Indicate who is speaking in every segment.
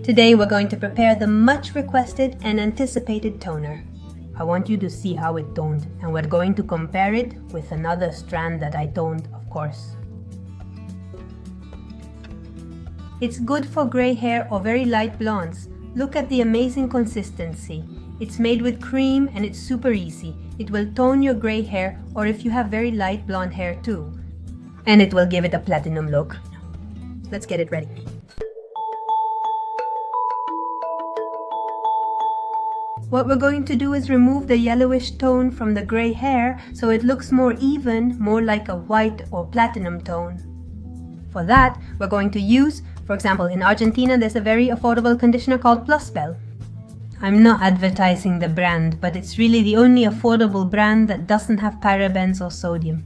Speaker 1: Today we're going to prepare the much requested and anticipated toner. I want you to see how it toned, and we're going to compare it with another strand that I toned, of course. It's good for gray hair or very light blondes. Look at the amazing consistency. It's made with cream and it's super easy. It will tone your gray hair, or if you have very light blonde hair too. And it will give it a platinum look. Let's get it ready. What we're going to do is remove the yellowish tone from the gray hair so it looks more even, more like a white or platinum tone. For that, we're going to use, for example, in Argentina there's a very affordable conditioner called Plus Bell. I'm not advertising the brand, but it's really the only affordable brand that doesn't have parabens or sodium.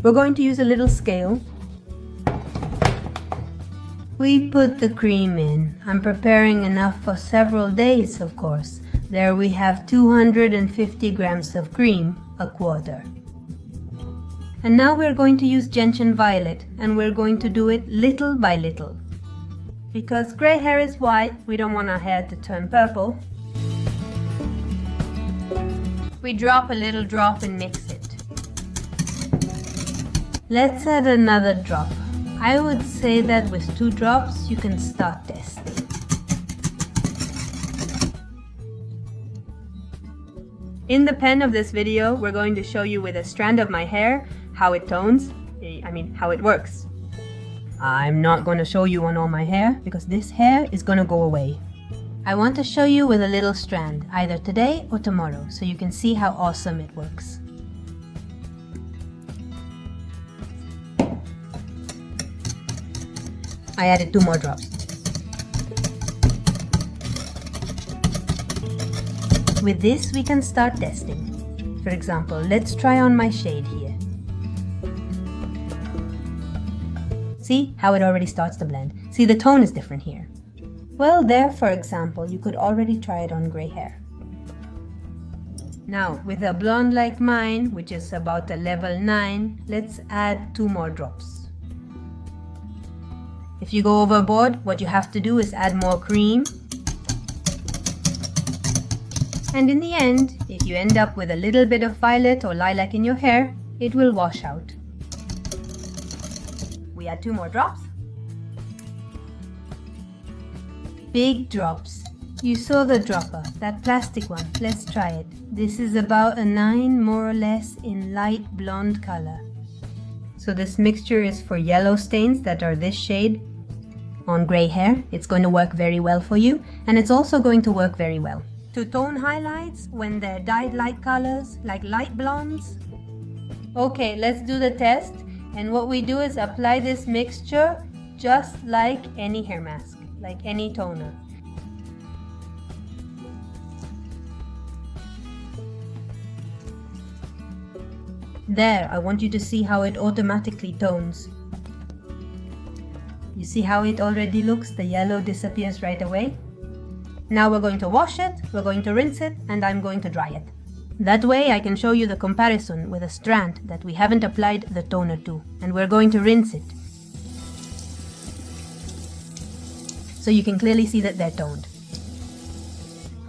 Speaker 1: We're going to use a little scale. We put the cream in. I'm preparing enough for several days, of course. There we have 250 grams of cream, a quarter. And now we're going to use Gentian Violet, and we're going to do it little by little. Because gray hair is white, we don't want our hair to turn purple. We drop a little drop and mix it. Let's add another drop. I would say that with 2 drops you can start testing. In the pen of this video, we're going to show you with a strand of my hair how it tones, how it works. I'm not going to show you on all my hair because this hair is going to go away. I want to show you with a little strand, either today or tomorrow, so you can see how awesome it works. I added 2 more drops. With this, we can start testing. For example, let's try on my shade here. See how it already starts to blend? See, the tone is different here. Well, there, for example, you could already try it on gray hair. Now, with a blonde like mine, which is about a level 9, let's add 2 more drops. If you go overboard, what you have to do is add more cream. And in the end, if you end up with a little bit of violet or lilac in your hair, it will wash out. We add 2 more drops. Big drops. You saw the dropper, that plastic one. Let's try it. This is about a 9 more or less in light blonde color. So this mixture is for yellow stains that are this shade. On gray hair, it's going to work very well for you, and it's also going to work very well to tone highlights when they're dyed light colors, like light blondes. Okay, let's do the test. And what we do is apply this mixture just like any hair mask, like any toner. There, I want you to see how it automatically tones. You see how it already looks? The yellow disappears right away. Now we're going to wash it, we're going to rinse it, and I'm going to dry it. That way I can show you the comparison with a strand that we haven't applied the toner to, and we're going to rinse it. So you can clearly see that they're toned.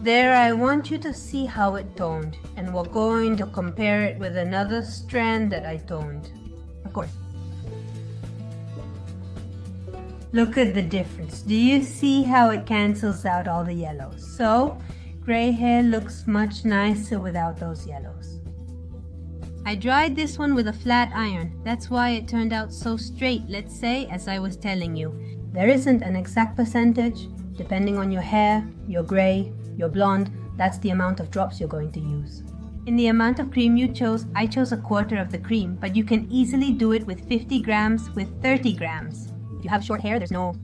Speaker 1: There, I want you to see how it toned, and we're going to compare it with another strand that I toned. Of course. Look at the difference. Do you see how it cancels out all the yellows? So, gray hair looks much nicer without those yellows. I dried this one with a flat iron. That's why it turned out so straight, let's say, as I was telling you. There isn't an exact percentage. Depending on your hair, your gray, your blonde, that's the amount of drops you're going to use. In the amount of cream you chose, I chose a quarter of the cream, but you can easily do it with 50 grams, with 30 grams. If you have short hair, there's no...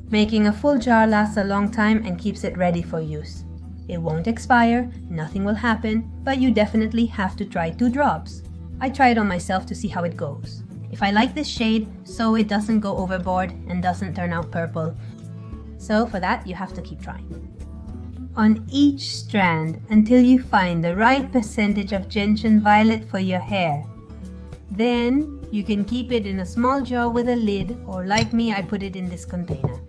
Speaker 1: Making a full jar lasts a long time and keeps it ready for use. It won't expire, nothing will happen, but you definitely have to try 2 drops. I try it on myself to see how it goes. If I like this shade, so it doesn't go overboard and doesn't turn out purple. So for that, you have to keep trying. On each strand until you find the right percentage of Gentian Violet for your hair. Then you can keep it in a small jar with a lid, or like me, I put it in this container.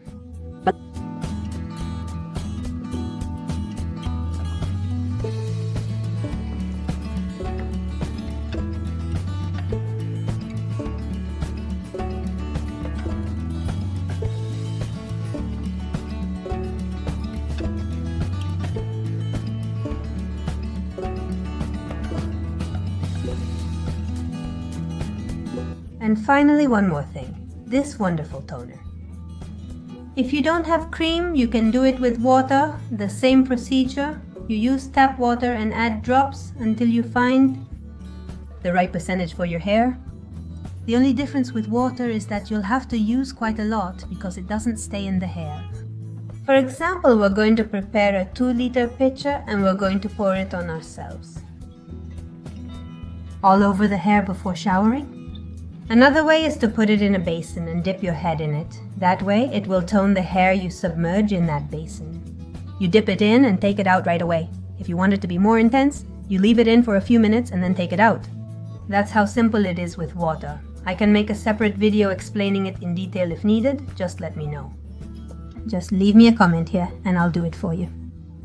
Speaker 1: And finally, one more thing, this wonderful toner. If you don't have cream, you can do it with water, the same procedure. You use tap water and add drops until you find the right percentage for your hair. The only difference with water is that you'll have to use quite a lot because it doesn't stay in the hair. For example, we're going to prepare a 2-liter pitcher and we're going to pour it on ourselves. All over the hair before showering. Another way is to put it in a basin and dip your head in it. That way, it will tone the hair you submerge in that basin. You dip it in and take it out right away. If you want it to be more intense, you leave it in for a few minutes and then take it out. That's how simple it is with water. I can make a separate video explaining it in detail if needed, just let me know. Just leave me a comment here and I'll do it for you.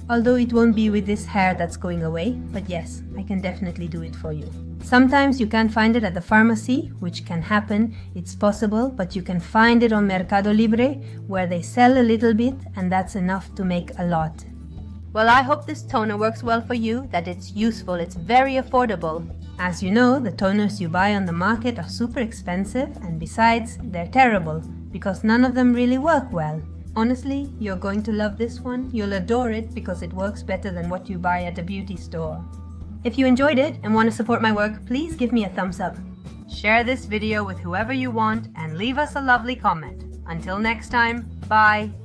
Speaker 1: Although it won't be with this hair that's going away, but yes, I can definitely do it for you. Sometimes you can't find it at the pharmacy, which can happen, it's possible, but you can find it on Mercado Libre, where they sell a little bit, and that's enough to make a lot. Well, I hope this toner works well for you, that it's useful, it's very affordable. As you know, the toners you buy on the market are super expensive, and besides, they're terrible, because none of them really work well. Honestly, you're going to love this one. You'll adore it because it works better than what you buy at a beauty store. If you enjoyed it and want to support my work, please give me a thumbs up. Share this video with whoever you want and leave us a lovely comment. Until next time, bye!